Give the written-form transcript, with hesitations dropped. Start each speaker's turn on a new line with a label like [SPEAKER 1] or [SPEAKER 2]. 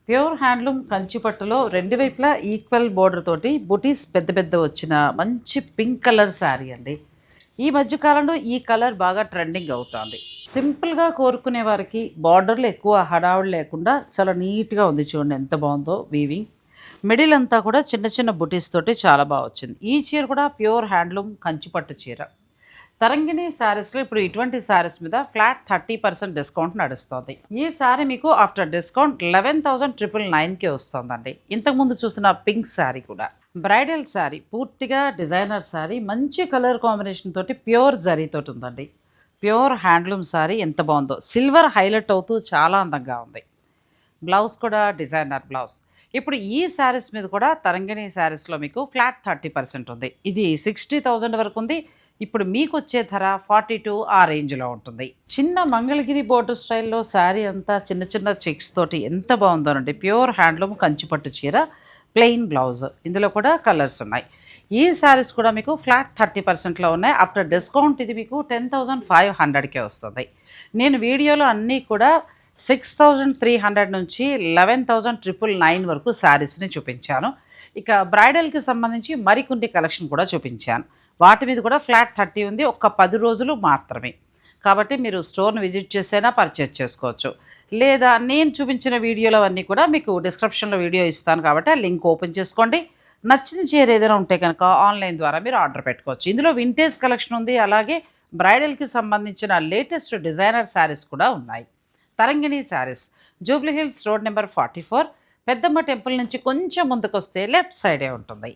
[SPEAKER 1] Pure handloom కంచిపట్టులో రెండు వైపులా equal border తోటి బుటీస్ పెద్ద పెద్ద వచ్చిన మంచి పింక్ కలర్ శారీ అండి. ఈ మధ్యకాలంలో ఈ కలర్ బాగా ట్రెండింగ్ అవుతుంది. సింపుల్గా కోరుకునే వారికి బార్డర్లు ఎక్కువ హడావుడు లేకుండా చాలా నీట్గా ఉంది. చూడండి ఎంత బాగుందో వీవింగ్. మిడిల్ అంతా కూడా చిన్న చిన్న బుటీస్ తోటి చాలా బాగా వచ్చింది. ఈ చీర కూడా ప్యూర్ హ్యాండ్లూమ్ కంచిపట్టు చీర. తరంగిణి శారీస్లో ఇప్పుడు ఇటువంటి శారీస్ మీద ఫ్లాట్ 30% డిస్కౌంట్ నడుస్తుంది. ఈ శారీ మీకు ఆఫ్టర్ డిస్కౌంట్ 11,999కి వస్తుందండి. ఇంతకుముందు చూసిన పింక్ శారీ కూడా బ్రైడల్ శారీ, పూర్తిగా డిజైనర్ శారీ, మంచి కలర్ కాంబినేషన్ తోటి ప్యూర్ జరీతోటి ఉందండి. ప్యూర్ హ్యాండ్లూమ్ శారీ ఎంత బాగుందో, సిల్వర్ హైలైట్ అవుతూ చాలా అందంగా ఉంది. బ్లౌజ్ కూడా డిజైనర్ బ్లౌజ్. ఇప్పుడు ఈ శారీస్ మీద కూడా తరంగిణి శారీస్లో మీకు ఫ్లాట్ 30% ఉంది. ఇది 60,000 వరకు ఉంది. ఇప్పుడు మీకు వచ్చే ధర 42 ఆ రేంజ్లో ఉంటుంది. చిన్న మంగళగిరి బోర్డర్ స్టైల్లో శారీ అంతా చిన్న చిన్న చెక్స్ తోటి ఎంత బాగుందోనండి. ప్యూర్ హ్యాండ్లూమ్ కంచిపట్టు చీర, ప్లెయిన్ బ్లౌజ్. ఇందులో కూడా కలర్స్ ఉన్నాయి. ఈ శారీస్ కూడా మీకు ఫ్లాట్ 30%లో ఉన్నాయి. ఆఫ్టర్ డిస్కౌంట్ ఇది మీకు 10,500కే వస్తుంది. నేను వీడియోలో అన్నీ కూడా 6,300 నుంచి 11,999 వరకు శారీస్ని చూపించాను. ఇక బ్రైడల్కి సంబంధించి మరికొన్ని కలెక్షన్ కూడా చూపించాను. వాటి మీద కూడా ఫ్లాట్ 30 ఉంది. ఒక్క 10 రోజులు మాత్రమే. కాబట్టి మీరు స్టోర్ని విజిట్ చేసైనా పర్చేజ్ చేసుకోవచ్చు. లేదా నేను చూపించిన వీడియోలో అన్నీ కూడా మీకు డిస్క్రిప్షన్లో వీడియో ఇస్తాను కాబట్టి ఆ లింక్ ఓపెన్ చేసుకోండి. నచ్చిన చీర ఏదైనా ఉంటే కనుక ఆన్లైన్ ద్వారా మీరు ఆర్డర్ పెట్టుకోవచ్చు. ఇందులో వింటేజ్ కలెక్షన్ ఉంది. అలాగే బ్రైడల్కి సంబంధించిన లేటెస్ట్ డిజైనర్ శారీస్ కూడా ఉన్నాయి. Tarangini sarees, Jubilee Hills road number 44, Peddamma temple నుంచి కొంచెం ముందుకు వస్తే లెఫ్ట్ సైడే ఉంటుంది.